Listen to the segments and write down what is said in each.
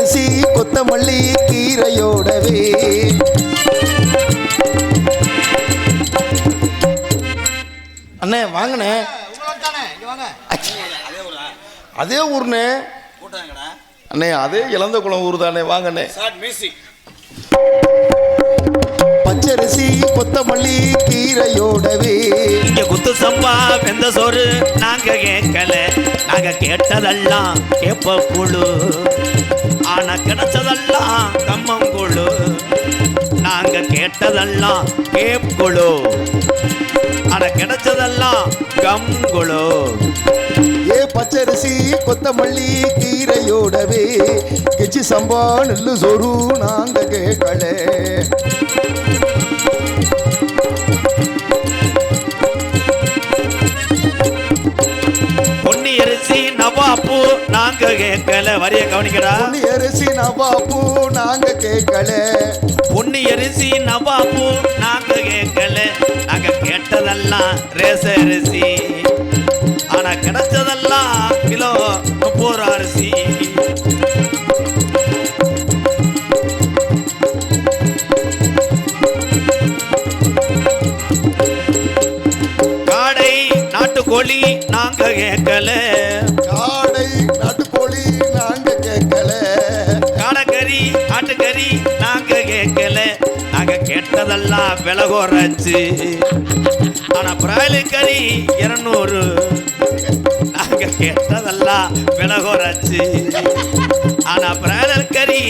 பச்சரிசி கொத்தமல்லி கீரையோடவே அண்ணே வாங்கண்ணே. அதே ஊர்னே அண்ணே, அதே இளந்த குளம் ஊர் தானே. வாங்கண்ணே. பச்சரிசி கொத்தமல்லி கீரையோடவே இங்க குத்து சம்பா வெந்த சோறு நாங்க கேட்கல, நாங்க கேட்டதெல்லாம் கேப்ப குழு, ஆனா கிடைச்சதெல்லாம் கம்மங்குழு. நாங்க கேட்டதெல்லாம் கேப்புழு, ஆனா கிடைச்சதெல்லாம் கம்குழு. ஏ பச்சரிசி கொத்தமல்லி கீரையோடவே கிச்சி சம்பா நெல்லு சோறு நாங்க கேட்கல. பொன்னி அரிசி நவாப்பு நாங்க கேட்கல. வரிய கவனிக்கடா. பொன்னி அரிசி நவாப்பு நாங்க கேட்கல. பொன்னி அரிசி நவாப்பு நாங்க கேட்கல, நாங்க கேட்டதெல்லாம் ரேச அரிசி, ஆனா கிடைச்சதெல்லாம் கிலோ 30 அரிசி. காடை நாட்டுக்கோழி நாங்க கேட்கல. காடை நாட்டுக்கோழி நாங்க கேட்கல. காடைக்கறி ஆட்டுக்கறி நாங்க கேட்கல, நாங்க கேட்டதெல்லாம் விலை குறைச்சு, ஆனா பிராய்லர் கறி 200. நாங்க கேட்டதெல்லாம் விலை குறைச்சு, ஆனா பிராய்லர் கறி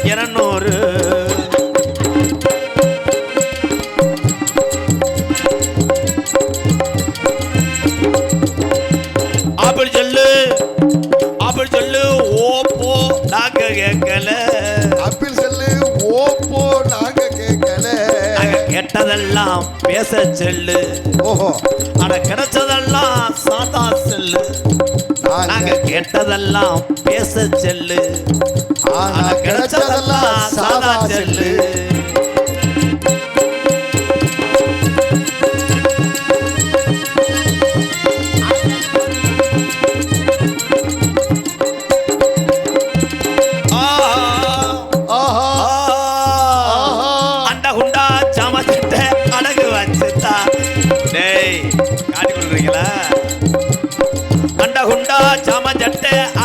200. அப்படி சொல்லு அப்படி சொல்லு ஓப்போ நாங்க கேட்கல. ஆப்பிள் செல்லு ஓப்போ நாங்க கேட்கல. நாங்க கேட்டதெல்லாம் பேச செல்லு, ஓஹோ, ஆனா கிடைச்சதெல்லாம் சாதா செல்லு. நாங்க கேட்டதெல்லாம் பேச செல்லு, ஆனா கிடைச்சதெல்லாம் சாதா செல்லு.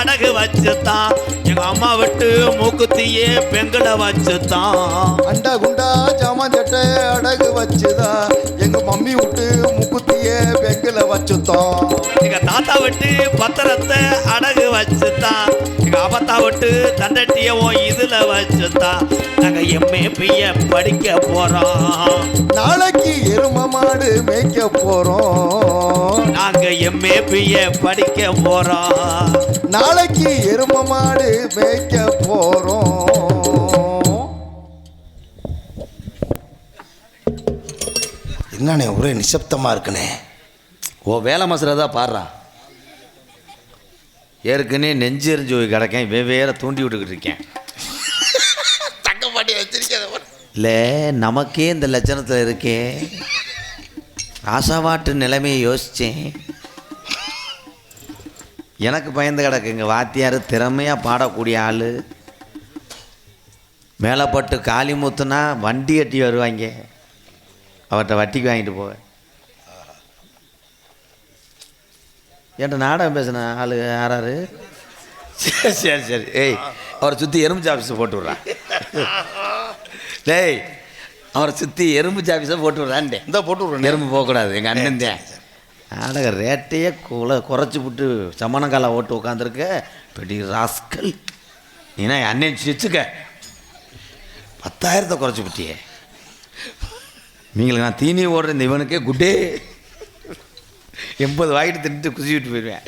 அடகு வச்சுத்தான் எங்க அம்மா விட்டு மூக்குத்தியே பெங்கல வச்சுத்தான். அண்டா குண்டா ஜாமான் சட்டை அடகு வச்சுதான் எங்க மம்மி விட்டு மூக்குத்தியே பெங்கல வச்சுத்தான். எங்க தாத்தா விட்டு பத்திரத்தை அடகு வச்சுத்தான், எங்க அப்பத்தா விட்டு தண்டட்டியவும் இதுல வச்சுத்தான். நாங்க MAPய படிக்க போறோம், நாளைக்கு எரும மாடு மேய்க்க போறோம். நாங்க MAPய படிக்க போறோம், நாளைக்கு எரும மாடு மேய்க்க போறோம். என்னண்ணே ஒரே நிசப்தமா இருக்குண்ணே. ஓ வேலை மசுறதா பாடுறான். ஏற்கனவே நெஞ்சு எரிஞ்சு போய் கிடக்கேன், வேற தூண்டி விட்டுக்கிட்டு இருக்கேன். தங்கப்பாட்டி வச்சிருக்கேன் இல்லை நமக்கே இந்த லட்சணத்தில் இருக்கே. ஆசாவாட்டு நிலைமையை யோசித்தேன். எனக்கு பயந்து கிடக்குங்க. வாத்தியார் திறமையாக பாடக்கூடிய ஆள். மேலப்பட்டு காளி முத்துனா வண்டி கட்டி வருவாங்க, அவர்கிட்ட வட்டிக்கு வாங்கிட்டு போவேன். என்கிட்ட நாடகம் பேசின ஆள் யாராரு? சரி சரி சரி. ஏய் அவரை சுற்றி எறும்பு ஆஃபீஸை போட்டு விட்றான். டேய் அவரை சுற்றி எறும்பு ஆஃபீஸை போட்டு விட்றான்டே. இந்த போட்டு விட்றேன். எறும்பு போகக்கூடாது. எங்கள் அண்ணன் தான் நாடக ரேட்டையே குறைச்சி விட்டு சமணங்காலை ஓட்டு உட்காந்துருக்க பெரிய ராஸ்கல். நீனா என் அண்ணன் வச்சுக்க 10,000 குறைச்சி விட்டியே. நீங்களுக்கு நான் தீனி ஓடுற இந்த இவனுக்கே குட்டே 80 வாங்கிட்டு தின்ட்டு குசி விட்டு போயிடுவேன்.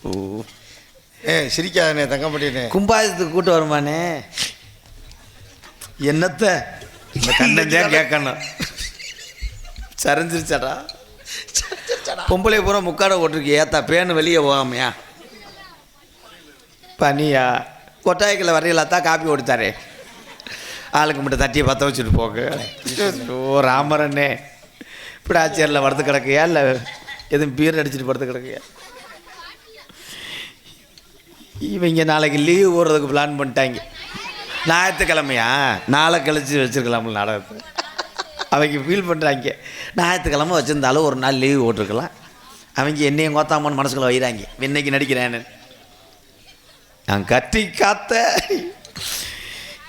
ஓ சிரிக்காதண்ணே தங்கப்பாட்டினே. கும்பாயத்துக்கு கூட்டு வருமானே என்னத்தை இந்த கண்ணன் கேட்கணும். சரிஞ்சிருச்சாடா பொம்பளை பூரா முக்காடை ஓட்டிருக்கு. ஏத்தா பேனு வெளியே போகாமையா பனியா கொட்டாய்க்கில் வரையிலாத்தான் காப்பி ஓடித்தாரே. ஆளுக்கு மட்டும் தட்டியை பற்ற வச்சுட்டு போக. ஓ ராமரண்ணே இப்படி ஆச்சரியில் படுத்து கிடக்கையா இல்லை எதுவும் பீர் அடிச்சுட்டு படுத்து கிடக்கையா? இவங்க நாளைக்கு லீவ் போடுறதுக்கு பிளான் பண்ணிட்டாங்க. ஞாயிற்றுக்கிழமையா நாளை கழிச்சு வச்சுருக்கலாம்ல நாடகத்தை. அவங்க ஃபீல் பண்ணுறாங்க, ஞாயிற்றுக்கிழமை வச்சுருந்தாலும் ஒரு நாள் லீவ் போட்டிருக்கலாம். அவங்க என்னையும் கோத்தாமன்னு மனசுக்குள்ள வைகிறாங்க, இன்னைக்கு நடிக்கிறேன்னு. நான் கட்டி காத்த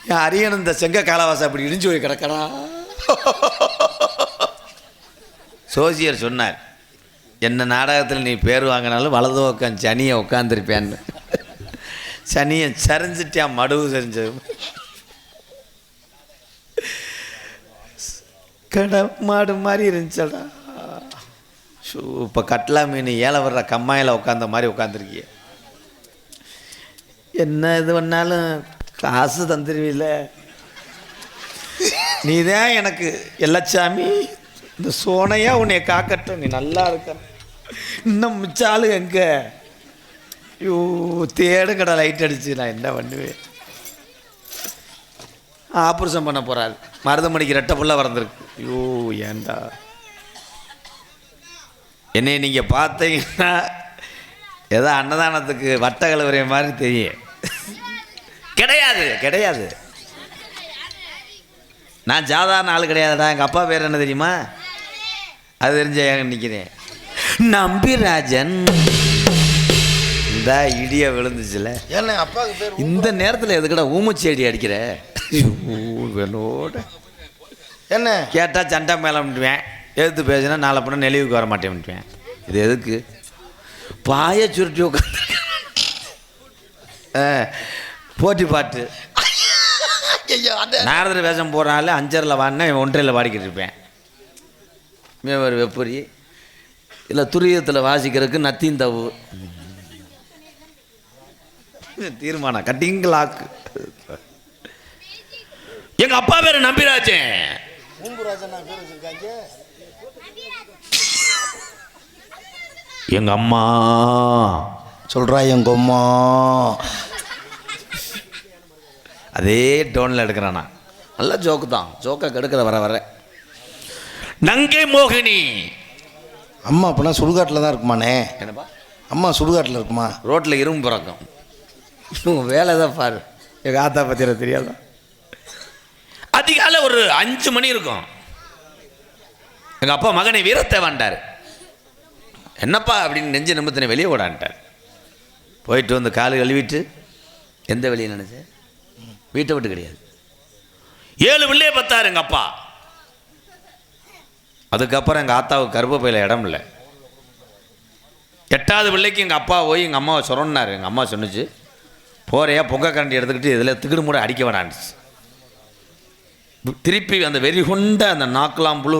என் அரியன் இந்த செங்க காலவாசம் அப்படி இடிஞ்சு போய் கிடக்கிறான். சோசியர் சொன்னார், என்ன நாடகத்தில் நீ பேர் வாங்கினாலும் வலது உட்காந்து சனியை உட்காந்துருப்பேன்னு. சனியை சரிஞ்சிட்டான், மடுவு சரிஞ்சது. கடை மாடு மாதிரி இருந்துச்சடா. ஷூ, இப்போ கட்லா மீன் ஏழை வர்ற கம்மாயில் உட்காந்த மாதிரி உட்காந்துருக்கிய. என்ன இது பண்ணாலும் காசு தந்துடுவீல. நீ தான் எனக்கு எல்லாச்சாமி, இந்த சோனையா உன்னை காக்கட்டும், நீ நல்லா இருக்க. இன்னும் மிச்சாலு எங்க? ஐயோ தேடுங்கடா, லைட் அடிச்சு நான் என்ன பண்ணுவேன். ஆப்ரேஷன் பண்ண போகிறாரு, மருதமணிக்கு ரெட்டை புள்ள வறந்துருக்கு. ஐயோ ஏண்டா. என்னை நீங்கள் பார்த்தீங்கன்னா ஏதோ அன்னதானத்துக்கு வட்ட கலவரைய மாதிரி தெரியும். கிடையாது கிடையாது, நான் சாதாரண ஆள் கிடையாதுடா. எங்கள் அப்பா பேர் என்ன தெரியுமா? அது தெரிஞ்ச நிற்கிறேன், நம்பிராஜன். இந்த இடிய விழுந்துச்சுல, ஏன்னா அப்பாவுக்கு பேர் இந்த நேரத்தில் எதுக்கடா ஊமச்செடி அடிக்கிற? வேணோட என்ன கேட்டால் சண்டை மேலே விட்டுவேன், எதிர்த்து பேசினா நாளை பண்ண நெளிவுக்கு வர மாட்டேன் விட்டுவேன். இது எதுக்கு? பாய சுருட்டி உட்காந்து போட்டி பாட்டு நாரதர் வேஷம் போடுறாள். 5:30 வாடினா 1:30 பாடிக்கிட்டு இருப்பேன். ஒரு வெப்பரி இல்லை துரியத்தில் வாசிக்கிறதுக்கு நத்தின் தவு தீர்மானம் கட்டிங்களாக்கு. எங்க அப்பா பேரு நம்பிராஜன். எங்க அம்மா சொல்றா எங்க அம்மா. அதே டோனில் எடுக்கிறானா. நல்ல ஜோக்கு தான், ஜோக்கை கெடுக்கிற வர வர. நங்கை மோகினி. அம்மா அப்பனா சுடுகாட்டில் தான் இருக்குமாண்ணே. என்னப்பா? அம்மா சுடுகாட்டில் இருக்குமா? ரோட்டில் இரும்பு பிறக்கும். வேலை தான் பாரு. எங்கள் ஆத்தா பற்றியில தெரியாதா? அதிகாலை ஒரு 5 மணி இருக்கும். எங்கள் அப்பா மகனை வீரத்தை வாண்டார். என்னப்பா அப்படின்னு நெஞ்சு நிமித்தனை வெளியே ஓடான்ட்டார். போயிட்டு வந்து காலு கழுவிட்டு, எந்த வெளியே நினச்சேன்? வீட்டை விட்டு கிடையாது. 7 பிள்ளையை பார்த்தார் எங்கள் அப்பா. அதுக்கப்புறம் எங்கள் ஆத்தாவுக்கு கர்ப்பப்பையில் இடம் இல்லை. 8வது பிள்ளைக்கு எங்கள் அப்பா போய் எங்கள் அம்மாவை சொன்னார். எங்கள் அம்மா சொன்னிச்சு, போறையா பொங்க கரண்டி எடுத்துக்கிட்டு இதில் திகிடு மூட அடிக்க வேணான்ச்சு. திருப்பி அந்த வெறி கொண்ட அந்த நாக்கலாம் புழு,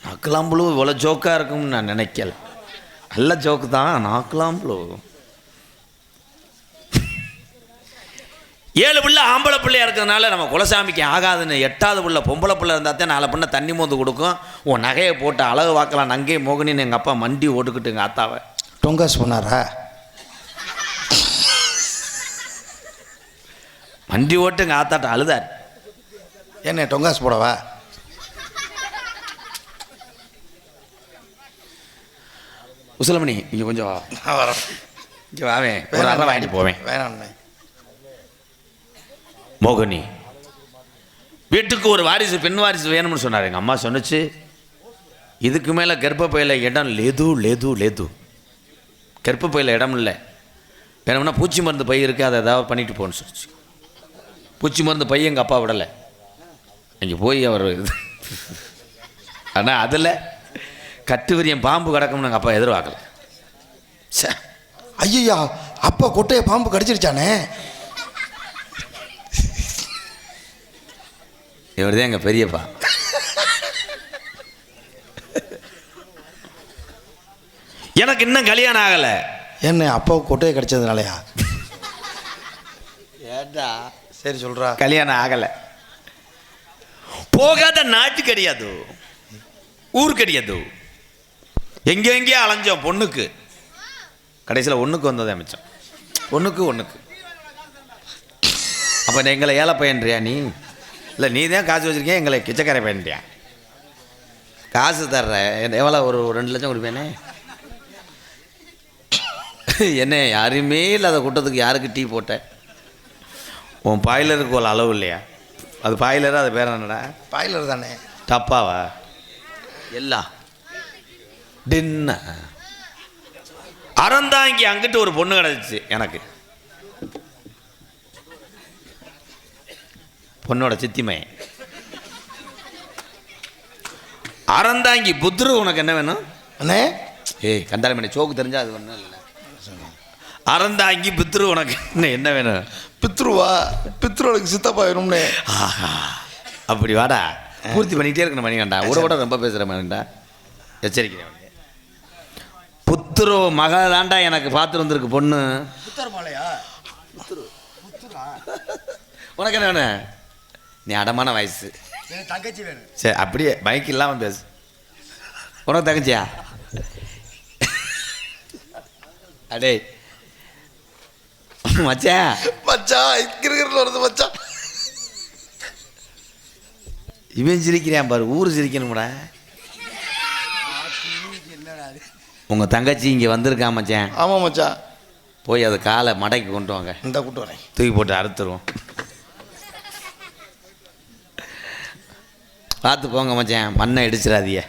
நாக்கலாம் புழு இவ்வளோ ஜோக்காக இருக்கும்னு நான் நினைக்கல. நல்ல ஜோக்கு தான் நாக்கலாம் புழு. 7 பிள்ளை ஆம்பளை பிள்ளையா இருக்கிறதுனால நம்ம குலசாமிக்கு ஆகாதுன்னு 8வது பிள்ளை பொம்பளை பிள்ளை இருந்தால் தான் 4 பண்ண தண்ணி மோந்து கொடுக்கும். உன் நகையை போட்டு அழகு வாக்கலாம் நங்கை மோகினின்னு எங்கள் அப்பா மண்டி ஓட்டுக்கிட்டு எங்கள் ஆத்தாவை டொங்காஸ் போனாரா? மண்டி ஓட்டு எங்கள் ஆத்தாட்ட அழுதார். என்ன டொங்காஸ் போடவா? உசலமணி இங்கே கொஞ்சம் இங்கே வாவேன், ஒரு அரை வாங்கிட்டு போவேன். வேணாண்ணே. மோகினி வீட்டுக்கு ஒரு வாரிசு, பெண் வாரிசு வேணும்னு சொன்னார். எங்கள் அம்மா சொன்னிச்சு, இதுக்கு மேலே கர்ப்பப்பையில் இடம் லேது லேது லேது. கர்ப்பப்பையில் இடம் இல்லை, வேணும்னா பூச்சி மருந்து பை இருக்குது, அதை ஏதாவது பண்ணிட்டு போகணும்னு சொல்லிச்சு. பூச்சி மருந்து பை எங்கள் அப்பா விடலை. அங்கே போய் அவர் ஆனால் அதில் கட்டுவிரியம் பாம்பு கிடக்கும்னு எங்கள் அப்பா எதிர்பார்க்கல. சே ஐயா, அப்பா கொட்டையை பாம்பு கடிச்சிருச்சானே. இவர் தான் எங்கள் பெரியப்பா. எனக்கு இன்னும் கல்யாணம் ஆகலை. என்ன அப்பாவுக்கு கொட்டையை கடிச்சதுனாலயா? ஏடா சரி சொல்கிறா. கல்யாணம் ஆகலை. போகாத நாட்டு கிடையாது, ஊர் கிடையாது. எங்கெங்கேயோ அலைஞ்சோம் பொண்ணுக்கு. கடைசியில் ஒன்றுக்கு வந்ததே மிச்சம். ஒன்றுக்கு அப்போ எங்களை ஏழை பையன்றியா நீ? இல்லை நீ தான் காசு வச்சுருக்கேன், எங்களை கிச்சக்கரை பையன்றியா? காசு தர்ற எவ்வளோ? ஒரு 2 லட்சம் கொடுப்பேனே. என்ன யாருமே இல்லாத கூட்டத்துக்கு யாருக்கு டீ போட்ட? உன் பாய்லருக்கு ஒரு அளவு இல்லையா? அது பாய்லரா? அது பேர் என்னடா? பாய்லர் தானே. டப்பாவா? எல்லாம் டின்ன அறந்தாங்கி அங்கிட்டு ஒரு பொண்ணு கிடச்சிச்சு எனக்கு, பொண்ணோட சித்திமை. அறந்தாங்கி புத்ரு உனக்கு என்ன வேணும் அண்ணே? ஏய் கந்தாரமணி சோக்கு தெரிஞ்சா அது ஒன்றும் இல்லை. அறந்தாங்கி பித்ரு உனக்கு என்ன வேணும்? பித்ருவா? பித்ருவுக்கு சித்தப்பா வேணும்னே. ஆஹா அப்படி வாடா, பூர்த்தி பண்ணிக்கிட்டே இருக்கணும் மணிகண்டா. கூட ரொம்ப பேசுகிற மணிகண்டா, எச்சரிக்கிறேன். புத்துரு மக தாண்டா எனக்கு பார்த்து வந்திருக்கு பொண்ணு. உனக்கு என்ன வேணும்? நீ அடமான வயசு, தங்கச்சி வேணும். சரி அப்படியே பைக் இல்லாமல் பேசு. உனக்கு தங்கச்சியா? அடே மச்சான் மச்சான் கிரிக்கெட்ல வருது மச்சான். இவன் சிரிக்கிறான் பாரு, ஊர் சிரிக்கணும்டா. உங்கள் தங்கச்சி இங்கே வந்திருக்கான் மச்சான். ஆமாம் மச்சான். போய் அது காலை மடைக்கு கொண்டு வாங்க. இந்த கூட்டு வரேன். தூக்கி போட்டு அறுத்துருவோம். பார்த்து போங்க மச்சான், மண்ணை இடிச்சிடாதீங்க.